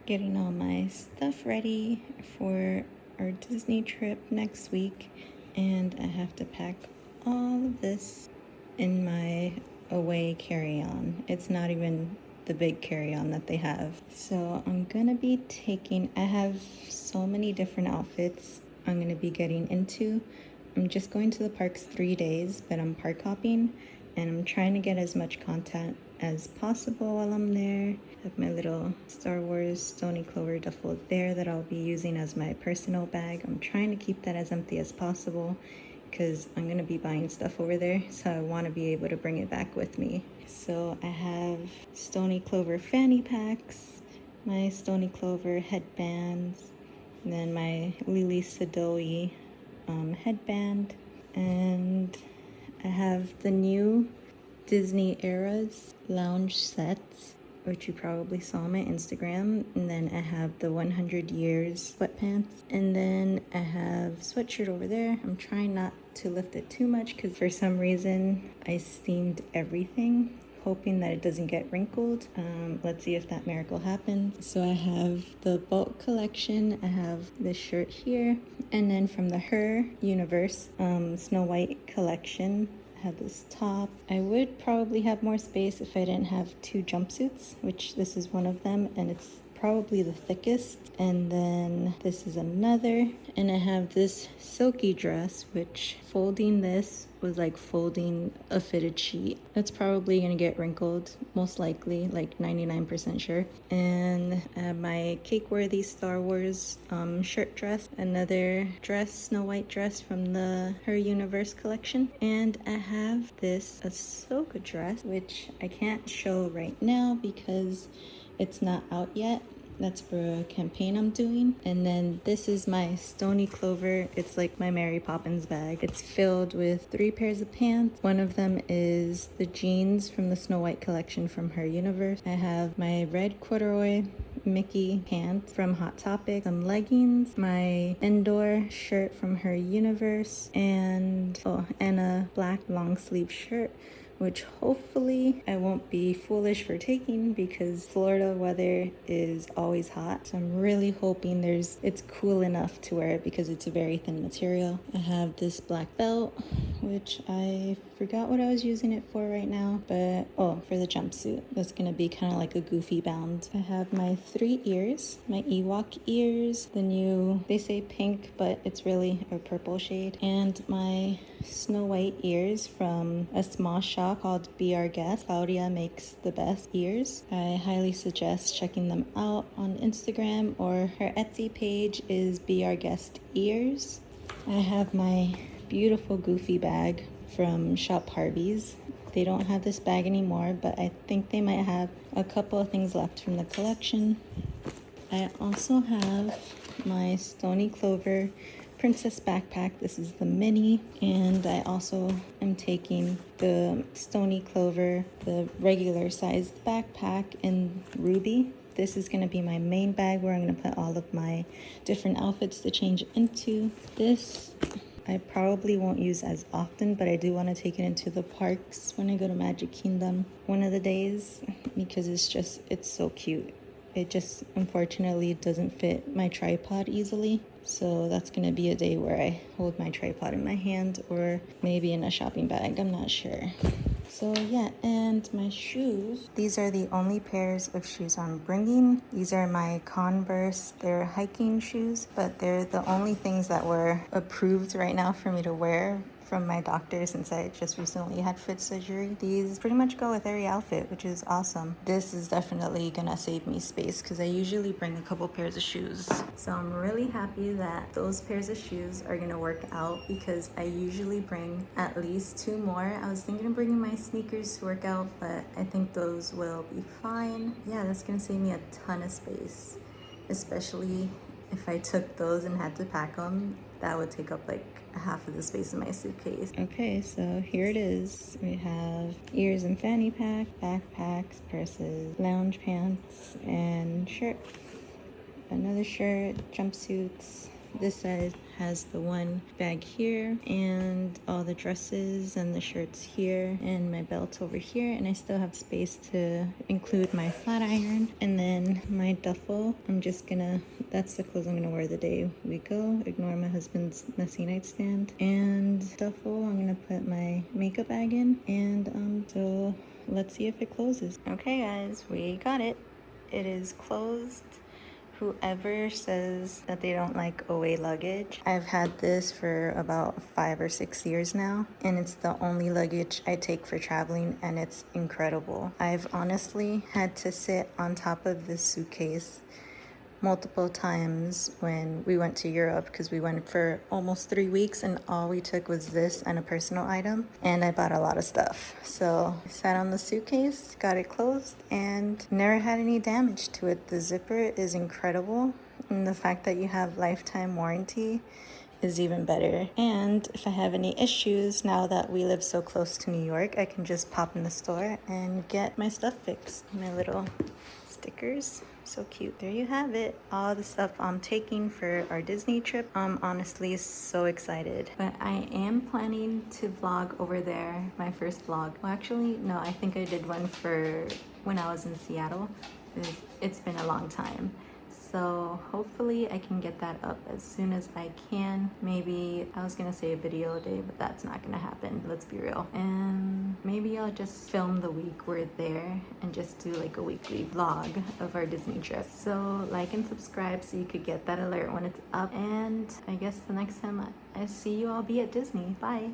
getting all my stuff ready for our Disney trip next week, and I have to pack all of this in my away carry-on. It's not even the big carry-on that they have. So I'm gonna be I have so many different outfits I'm gonna be getting into. I'm just going to the parks 3 days, but I'm park hopping and I'm trying to get as much content as possible while I'm there. I have my little Star Wars Stoney Clover duffel there that I'll be using as my personal bag. I'm trying to keep that as empty as possible because I'm gonna be buying stuff over there, so I want to be able to bring it back with me. So I have Stoney Clover fanny packs, my Stoney Clover headbands, and then my Lily Sadoe headband, and I have the new Disney Eras lounge sets, which you probably saw on my Instagram. And then I have the 100 Years sweatpants. And then I have sweatshirt over there. I'm trying not to lift it too much because for some reason I steamed everything, hoping that it doesn't get wrinkled. Let's see if that miracle happens. So I have the bulk collection. I have this shirt here. And then from the Her Universe Snow White collection, have this top. I would probably have more space if I didn't have 2 jumpsuits, which this is one of them, and it's probably the thickest. And then this is another, and I have this silky dress, which folding this was like folding a fitted sheet. That's probably gonna get wrinkled, most likely, like 99% sure. And I have my cake-worthy Star Wars shirt dress, another dress, Snow White dress from the Her Universe collection. And I have this Ahsoka dress, which I can't show right now because it's not out yet. That's for a campaign I'm doing. And then this is my Stoney Clover. It's like my Mary Poppins bag. It's filled with 3 pairs of pants. One of them is the jeans from the Snow White collection from Her Universe. I have my red corduroy Mickey pants from Hot Topic, some leggings, my indoor shirt from Her Universe, and a black long sleeve shirt, which hopefully I won't be foolish for taking because Florida weather is always hot. So I'm really hoping it's cool enough to wear it because it's a very thin material. I have this black belt, which I forgot what I was using it for right now, but for the jumpsuit. That's gonna be kind of like a goofy bound. I have my 3 ears, my Ewok ears, the new, they say pink, but it's really a purple shade, and my Snow White ears from a small shop called Be Our Guest. Claudia makes the best ears. I highly suggest checking them out on Instagram, or her Etsy page is Be Our Guest Ears. I have my beautiful goofy bag from shop Harveys. They don't have this bag anymore, but I think they might have a couple of things left from the collection. I also have my Stoney Clover Princess backpack. This is the mini, and I also am taking the Stoney Clover, the regular sized backpack in ruby. This is going to be my main bag where I'm going to put all of my different outfits to change into. This I probably won't use as often, but I do want to take it into the parks when I go to Magic Kingdom one of the days because it's so cute. It just unfortunately doesn't fit my tripod easily. So that's gonna be a day where I hold my tripod in my hand or maybe in a shopping bag, I'm not sure. So yeah, and my shoes. These are the only pairs of shoes I'm bringing. These are my Converse. They're hiking shoes, but they're the only things that were approved right now for me to wear from my doctor since I just recently had foot surgery. These pretty much go with every outfit, which is awesome. This is definitely gonna save me space because I usually bring a couple pairs of shoes. So I'm really happy that those pairs of shoes are gonna work out because I usually bring at least 2 more. I was thinking of bringing my sneakers to work out, but I think those will be fine. Yeah, that's gonna save me a ton of space, especially if I took those and had to pack them. That would take up like half of the space in my suitcase. Okay, so here it is. We have ears and fanny pack, backpacks, purses, lounge pants, and shirt. Another shirt, jumpsuits, This side has the one bag here and all the dresses and the shirts here and my belt over here, and I still have space to include my flat iron. And then my duffel, that's the clothes I'm gonna wear the day we go. Ignore my husband's messy nightstand. And duffel, I'm gonna put my makeup bag in, and so let's see if it closes. Okay guys, we got it. It is closed. Whoever says that they don't like away luggage, I've had this for about 5 or 6 years now, and it's the only luggage I take for traveling, and it's incredible. I've honestly had to sit on top of this suitcase multiple times when we went to Europe, because we went for almost 3 weeks and all we took was this and a personal item, and I bought a lot of stuff. So I sat on the suitcase, got it closed, and never had any damage to it. The zipper is incredible, and the fact that you have lifetime warranty is even better. And if I have any issues, now that we live so close to New York, I can just pop in the store and get my stuff fixed. My little stickers, so cute. There you have it, all the stuff I'm taking for our Disney trip. I'm honestly so excited, but I am planning to vlog over there, my first vlog. Well, actually no, I think I did one for when I was in Seattle. It's been a long time. So hopefully I can get that up as soon as I can. Maybe, I was gonna say a video a day, but that's not gonna happen, let's be real. And maybe I'll just film the week we're there and just do like a weekly vlog of our Disney trip. So like and subscribe so you could get that alert when it's up. And I guess the next time I see you, I'll be at Disney. Bye.